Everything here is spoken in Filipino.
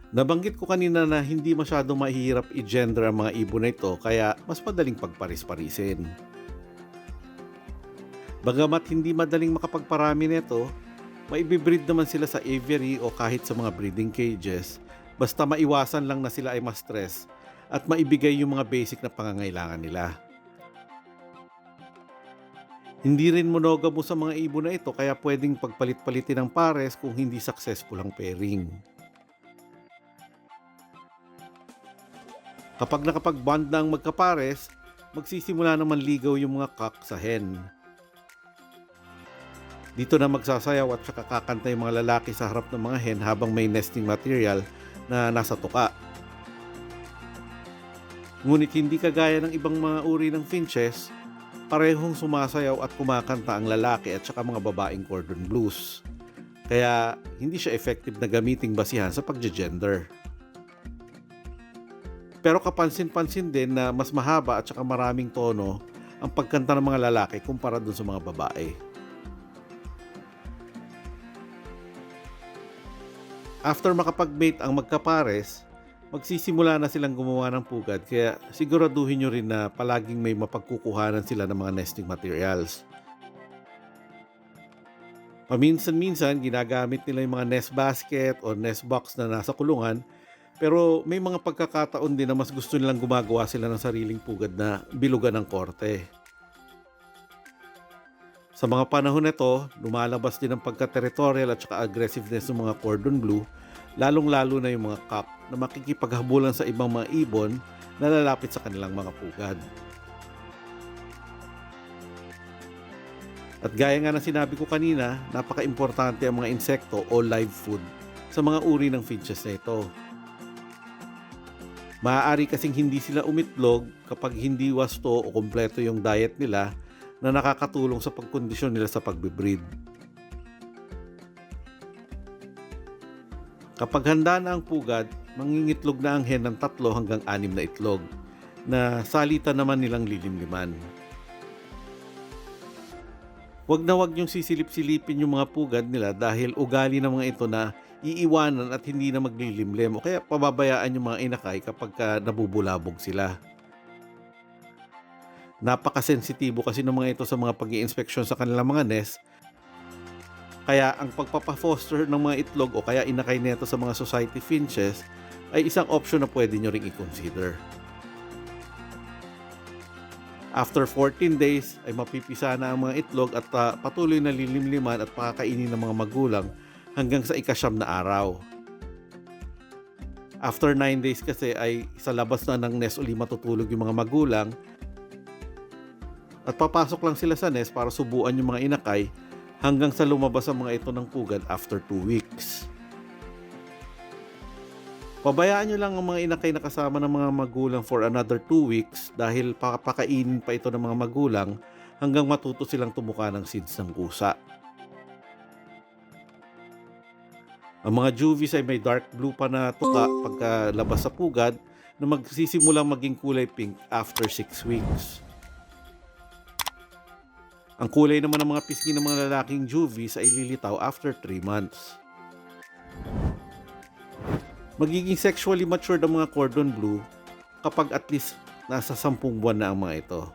Nabanggit ko kanina na hindi masyado mahirap i-gender ang mga ibon na ito kaya mas madaling pagparis-parisin. Bagamat hindi madaling makapagparami nito, maibibreed naman sila sa aviary o kahit sa mga breeding cages basta maiwasan lang na sila ay ma-stress at maibigay yung mga basic na pangangailangan nila. Hindi rin monogamo sa mga ibon na ito kaya pwedeng pagpalit-palitin ng pares kung hindi successful ang pairing. Kapag nakapag-bond na ang magkapares, magsisimula na manligaw yung mga cock sa hen. Dito na magsasayaw at saka kakanta yung mga lalaki sa harap ng mga hen habang may nesting material na nasa tuka. Ngunit hindi kagaya ng ibang mga uri ng finches, parehong sumasayaw at kumakanta ang lalaki at saka mga babaeng cordon blues. Kaya hindi siya effective na gamiting basihan sa pagje-gender. Pero kapansin-pansin din na mas mahaba at saka maraming tono ang pagkanta ng mga lalaki kumpara dun sa mga babae. After makapag-mate ang magkapares, magsisimula na silang gumawa ng pugad kaya siguraduhin nyo rin na palaging may mapagkukuhanan sila ng mga nesting materials. Paminsan-minsan ginagamit nila yung mga nest basket o nest box na nasa kulungan, pero may mga pagkakataon din na mas gusto nilang gumagawa sila ng sariling pugad na bilugan ng korte. Sa mga panahon na ito, lumalabas din ang pagka-territorial at saka aggressiveness ng mga cordon bleu, lalong-lalo na yung mga cock na makikipaghabulan sa ibang mga ibon na lalapit sa kanilang mga pugad. At gaya nga ng sinabi ko kanina, napaka-importante ang mga insekto o live food sa mga uri ng finches na ito. Maaari kasing hindi sila umitlog kapag hindi wasto o kumpleto yung diet nila na nakakatulong sa pagkondisyon nila sa pagbe-breed. Kapag handa na ang pugad, mangingitlog na ang hen ng 3 hanggang 6 na itlog na salitan naman nilang lilimliman. Huwag na huwag niyong sisilip-silipin yung mga pugad nila dahil ugali ng mga ito na iiwanan at hindi na maglilimlim o kaya pababayaan yung mga inakay kapag nabubulabog sila. Napakasensitibo kasi ng mga ito sa mga pag-i-inspeksyon sa kanilang mga nest, kaya ang pagpapafoster ng mga itlog o kaya inakay nito sa mga society finches ay isang option na pwede nyo ring i-consider. After 14 days ay mapipisa na ang mga itlog at patuloy na lilimliman at pakakainin ng mga magulang hanggang sa ika-9 na araw. After 9 days kasi ay sa labas na ng nest uli matutulog yung mga magulang at papasok lang sila sa nest para subuan yung mga inakay hanggang sa lumabas ang mga ito ng pugad after 2 weeks. Pabayaan nyo lang ang mga inakay na kasama ng mga magulang for another 2 weeks dahil papakainin pa ito ng mga magulang hanggang matuto silang tumuka ng seeds ng kusa. Ang mga juvies ay may dark blue pa na tuka pagkalabas sa pugad na magsisimulang maging kulay pink after 6 weeks. Ang kulay naman ng mga pisngi ng mga lalaking juvies ay lilitaw after 3 months. Magiging sexually matured ang mga cordon bleu kapag at least nasa 10 buwan na ang mga ito.